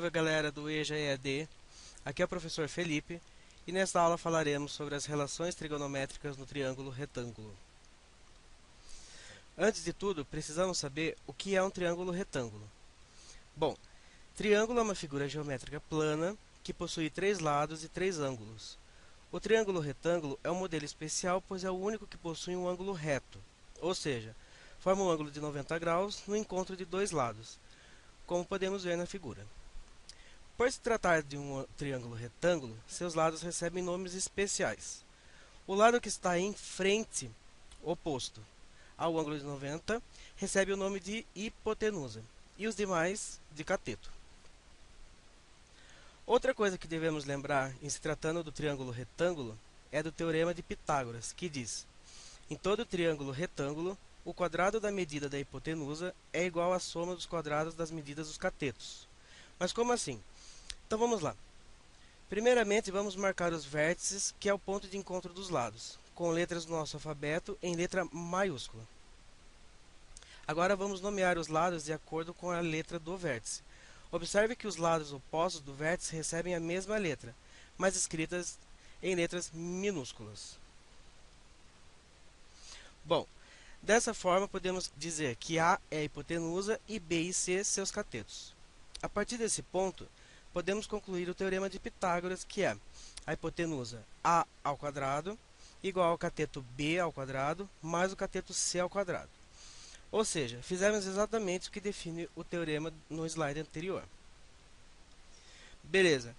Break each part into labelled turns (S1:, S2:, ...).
S1: Salve galera do EJA EAD, aqui é o professor Felipe e nesta aula falaremos sobre as relações trigonométricas no triângulo retângulo. Antes de tudo, precisamos saber o que é um triângulo retângulo. Bom, triângulo é uma figura geométrica plana que possui três lados e três ângulos. O triângulo retângulo é um modelo especial pois é o único que possui um ângulo reto, ou seja, forma um ângulo de 90 graus no encontro de dois lados, como podemos ver na figura. Por se tratar de um triângulo retângulo, seus lados recebem nomes especiais. O lado que está em frente, oposto ao ângulo de 90, recebe o nome de hipotenusa, e os demais de cateto. Outra coisa que devemos lembrar em se tratando do triângulo retângulo é do teorema de Pitágoras, que diz: em todo triângulo retângulo, o quadrado da medida da hipotenusa é igual à soma dos quadrados das medidas dos catetos. Mas como assim? Então vamos lá. Primeiramente vamos marcar os vértices, que é o ponto de encontro dos lados, com letras do nosso alfabeto em letra maiúscula. Agora vamos nomear os lados de acordo com a letra do vértice. Observe que os lados opostos do vértice recebem a mesma letra, mas escritas em letras minúsculas. Bom, dessa forma podemos dizer que A é a hipotenusa e B e C seus catetos. A partir desse ponto, podemos concluir o teorema de Pitágoras, que é a hipotenusa A ao quadrado igual ao cateto B ao quadrado mais o cateto C ao quadrado. Ou seja, fizemos exatamente o que define o teorema no slide anterior. Beleza,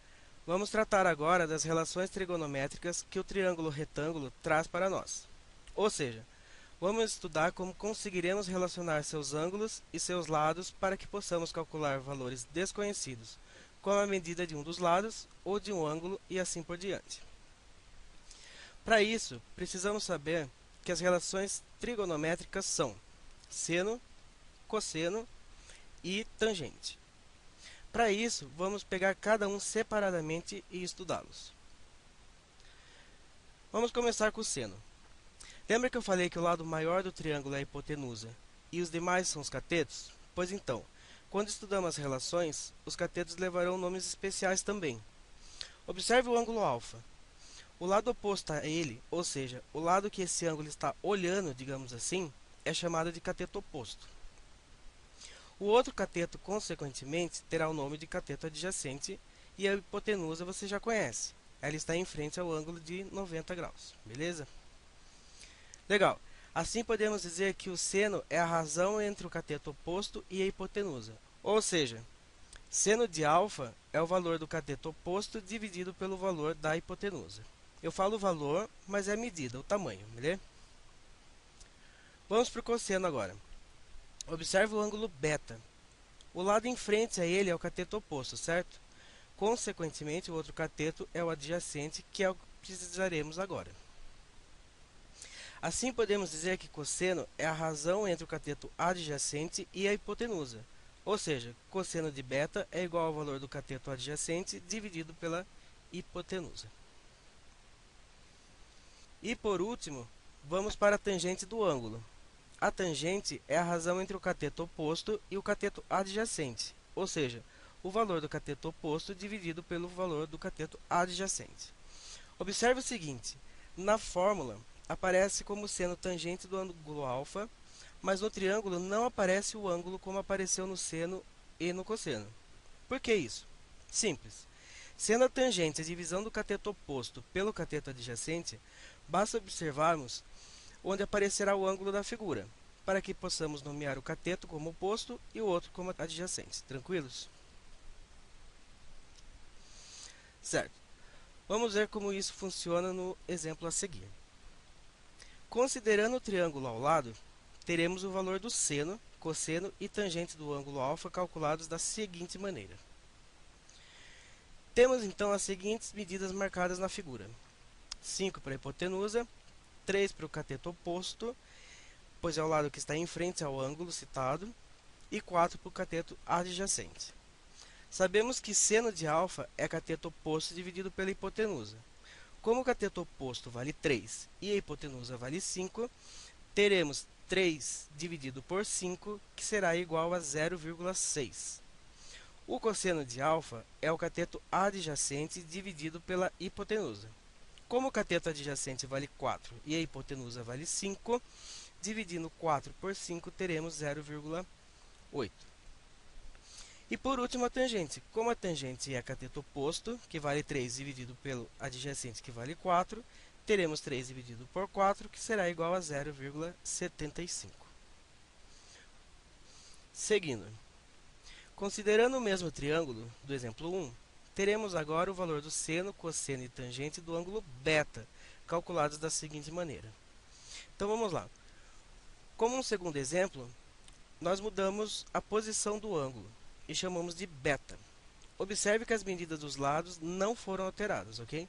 S1: vamos tratar agora das relações trigonométricas que o triângulo retângulo traz para nós. Ou seja, vamos estudar como conseguiremos relacionar seus ângulos e seus lados para que possamos calcular valores desconhecidos, como a medida de um dos lados ou de um ângulo e assim por diante. Para isso, precisamos saber que as relações trigonométricas são seno, cosseno e tangente. Para isso, vamos pegar cada um separadamente e estudá-los. Vamos começar com o seno. Lembra que eu falei que o lado maior do triângulo é a hipotenusa e os demais são os catetos? Pois então, quando estudamos as relações, os catetos levarão nomes especiais também. Observe o ângulo alfa. O lado oposto a ele, ou seja, o lado que esse ângulo está olhando, digamos assim, é chamado de cateto oposto. O outro cateto, consequentemente, terá o nome de cateto adjacente e a hipotenusa você já conhece. Ela está em frente ao ângulo de 90 graus, beleza? Legal. Assim podemos dizer que o seno é a razão entre o cateto oposto e a hipotenusa. Ou seja, seno de alfa é o valor do cateto oposto dividido pelo valor da hipotenusa. Eu falo valor, mas é a medida, o tamanho, beleza? Vamos para o cosseno agora. Observe o ângulo beta. O lado em frente a ele é o cateto oposto, certo? Consequentemente, o outro cateto é o adjacente, que é o que precisaremos agora. Assim, podemos dizer que cosseno é a razão entre o cateto adjacente e a hipotenusa. Ou seja, cosseno de beta é igual ao valor do cateto adjacente dividido pela hipotenusa. E por último, vamos para a tangente do ângulo. A tangente é a razão entre o cateto oposto e o cateto adjacente, ou seja, o valor do cateto oposto dividido pelo valor do cateto adjacente. Observe o seguinte, na fórmula aparece como sendo tangente do ângulo alfa, mas no triângulo não aparece o ângulo como apareceu no seno e no cosseno. Por que isso? Simples. Sendo a tangente a divisão do cateto oposto pelo cateto adjacente, basta observarmos onde aparecerá o ângulo da figura, para que possamos nomear o cateto como oposto e o outro como adjacente. Tranquilos? Certo. Vamos ver como isso funciona no exemplo a seguir. Considerando o triângulo ao lado, teremos o valor do seno, cosseno e tangente do ângulo alfa calculados da seguinte maneira. Temos então as seguintes medidas marcadas na figura: 5 para a hipotenusa, 3 para o cateto oposto, pois é o lado que está em frente ao ângulo citado, e 4 para o cateto adjacente. Sabemos que seno de alfa é cateto oposto dividido pela hipotenusa. Como o cateto oposto vale 3 e a hipotenusa vale 5, teremos 3 dividido por 5, que será igual a 0,6. O cosseno de alfa é o cateto adjacente dividido pela hipotenusa. Como o cateto adjacente vale 4 e a hipotenusa vale 5, dividindo 4 por 5, teremos 0,8. E por último, a tangente. Como a tangente é cateto oposto, que vale 3 dividido pelo adjacente, que vale 4, teremos 3 dividido por 4, que será igual a 0,75. Seguindo. Considerando o mesmo triângulo do exemplo 1, teremos agora o valor do seno, cosseno e tangente do ângulo beta, calculados da seguinte maneira. Então vamos lá. Como um segundo exemplo, nós mudamos a posição do ângulo e chamamos de beta. Observe que as medidas dos lados não foram alteradas, ok?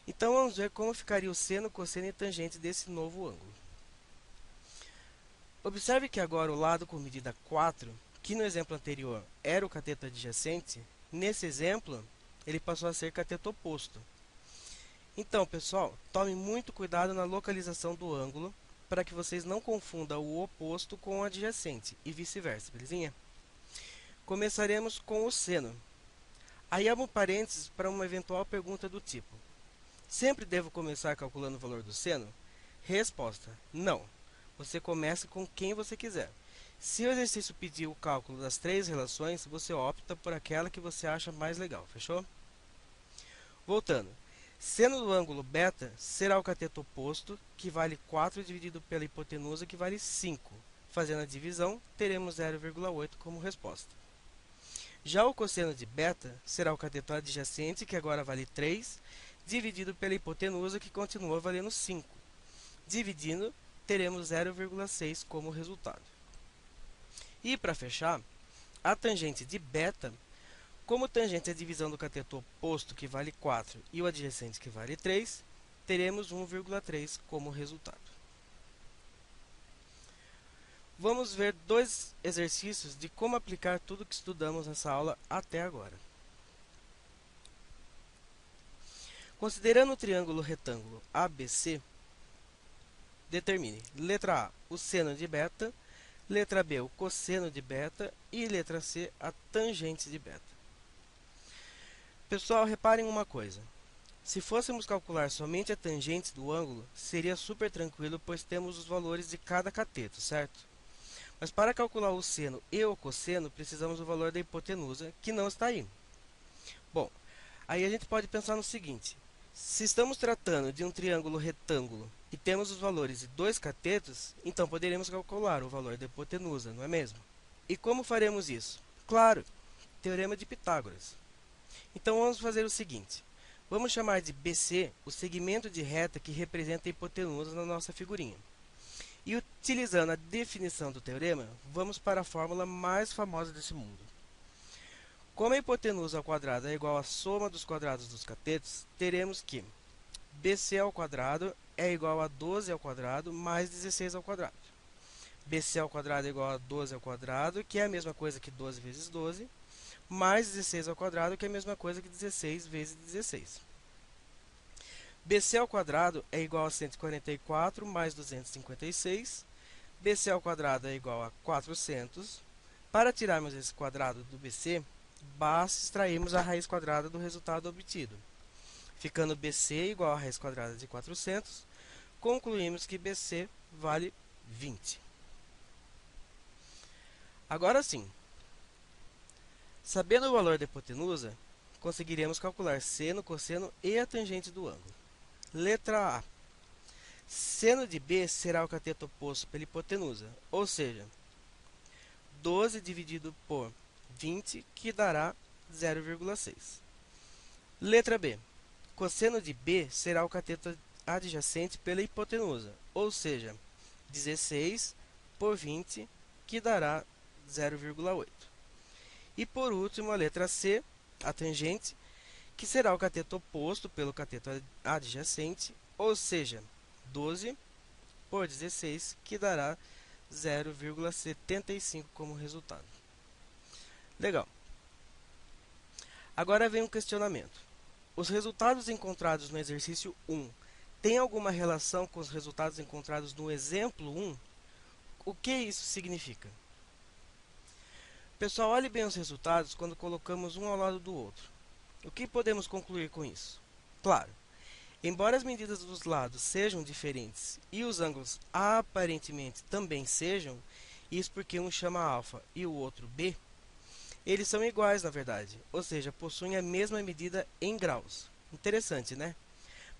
S1: Então vamos ver como ficaria o seno, cosseno e tangente desse novo ângulo. Observe que agora o lado com medida 4, que no exemplo anterior era o cateto adjacente, nesse exemplo ele passou a ser cateto oposto. Então, pessoal, tome muito cuidado na localização do ângulo para que vocês não confundam o oposto com o adjacente e vice-versa, belezinha? Começaremos com o seno. Aí abro parênteses para uma eventual pergunta do tipo: sempre devo começar calculando o valor do seno? Resposta: não. Você começa com quem você quiser. Se o exercício pedir o cálculo das 3 relações, você opta por aquela que você acha mais legal, fechou? Voltando. Seno do ângulo beta será o cateto oposto, que vale 4 dividido pela hipotenusa, que vale 5. Fazendo a divisão, teremos 0,8 como resposta. Já o cosseno de beta será o cateto adjacente, que agora vale 3, dividido pela hipotenusa, que continua valendo 5. Dividindo, teremos 0,6 como resultado. E para fechar, a tangente de beta, como tangente é a divisão do cateto oposto, que vale 4, e o adjacente, que vale 3, teremos 1,3 como resultado. Vamos ver 2 exercícios de como aplicar tudo que estudamos nessa aula até agora. Considerando o triângulo retângulo ABC, determine, letra A, o seno de beta, letra B, o cosseno de beta e letra C, a tangente de beta. Pessoal, reparem uma coisa. Se fôssemos calcular somente a tangente do ângulo, seria super tranquilo, pois temos os valores de cada cateto, certo? Mas para calcular o seno e o cosseno, precisamos do valor da hipotenusa, que não está aí. Bom, aí a gente pode pensar no seguinte: se estamos tratando de um triângulo retângulo e temos os valores de 2 catetos, então poderemos calcular o valor da hipotenusa, não é mesmo? E como faremos isso? Claro, teorema de Pitágoras. Então vamos fazer o seguinte: vamos chamar de BC o segmento de reta que representa a hipotenusa na nossa figurinha. E utilizando a definição do teorema, vamos para a fórmula mais famosa desse mundo. Como a hipotenusa ao quadrado é igual à soma dos quadrados dos catetos, teremos que BC ao quadrado é igual a 12 ao quadrado mais 16 ao quadrado. BC ao quadrado é igual a 12 ao quadrado, que é a mesma coisa que 12 vezes 12, mais 16 ao quadrado, que é a mesma coisa que 16 vezes 16. BC ao quadrado é igual a 144 mais 256. BC ao quadrado é igual a 400. Para tirarmos esse quadrado do BC, basta extrairmos a raiz quadrada do resultado obtido. Ficando BC igual a raiz quadrada de 400, concluímos que BC vale 20. Agora sim, sabendo o valor da hipotenusa, conseguiremos calcular seno, cosseno e a tangente do ângulo. Letra A. Seno de B será o cateto oposto pela hipotenusa, ou seja, 12 dividido por 20, que dará 0,6. Letra B. Cosseno de B será o cateto adjacente pela hipotenusa, ou seja, 16 por 20, que dará 0,8. E por último, a letra C, a tangente, que será o cateto oposto pelo cateto adjacente, ou seja, 12 por 16, que dará 0,75 como resultado. Legal. Agora vem um questionamento. Os resultados encontrados no exercício 1 têm alguma relação com os resultados encontrados no exemplo 1? O que isso significa? Pessoal, olhe bem os resultados quando colocamos um ao lado do outro. O que podemos concluir com isso? Claro, embora as medidas dos lados sejam diferentes e os ângulos aparentemente também sejam, isso porque um chama alfa e o outro b, eles são iguais na verdade, ou seja, possuem a mesma medida em graus. Interessante, né?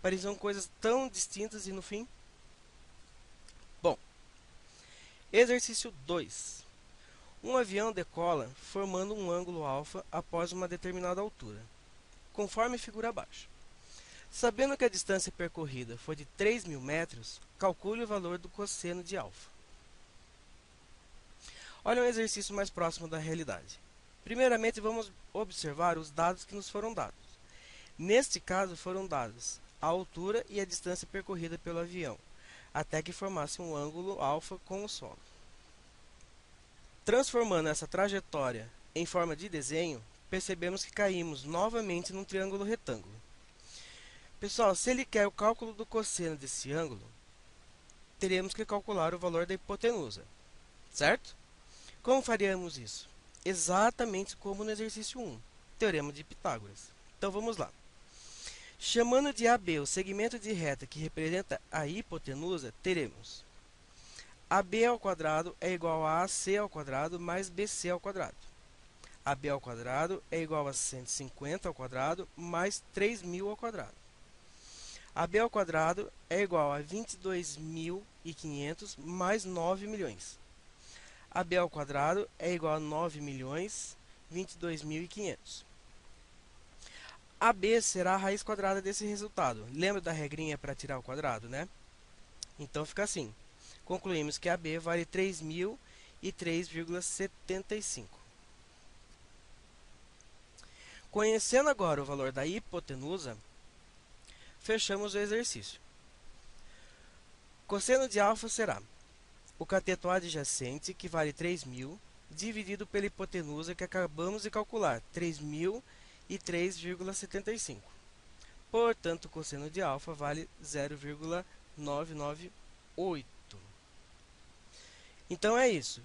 S1: Pareciam coisas tão distintas e no fim... Bom, exercício 2. Um avião decola formando um ângulo alfa após uma determinada altura, conforme figura abaixo. Sabendo que a distância percorrida foi de 3.000 metros, calcule o valor do cosseno de alfa. Olha um exercício mais próximo da realidade. Primeiramente, vamos observar os dados que nos foram dados. Neste caso, foram dados a altura e a distância percorrida pelo avião, até que formasse um ângulo alfa com o solo. Transformando essa trajetória em forma de desenho, percebemos que caímos novamente num triângulo retângulo. Pessoal, se ele quer o cálculo do cosseno desse ângulo, teremos que calcular o valor da hipotenusa, certo? Como faríamos isso? Exatamente como no exercício 1, Teorema de Pitágoras. Então vamos lá. Chamando de AB o segmento de reta que representa a hipotenusa, teremos AB ao quadrado é igual a AC ao quadrado mais BC ao quadrado. AB ao quadrado é igual a 150 ao quadrado mais 3.000 ao quadrado. AB ao quadrado é igual a 22.500 mais 9 milhões. AB ao quadrado é igual a 9 milhões 22.500. AB será a raiz quadrada desse resultado. Lembra da regrinha para tirar o quadrado, né? Então fica assim. Concluímos que AB vale 3.003,75. Conhecendo agora o valor da hipotenusa, fechamos o exercício. Cosseno de alfa será o cateto adjacente, que vale 3.000, dividido pela hipotenusa que acabamos de calcular, 3.003,75. Portanto, o cosseno de alfa vale 0,998. Então é isso.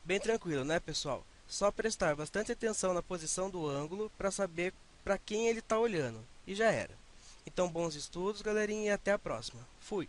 S1: Bem tranquilo, né, pessoal? Só prestar bastante atenção na posição do ângulo para saber para quem ele está olhando. E já era. Então, bons estudos, galerinha, e até a próxima. Fui!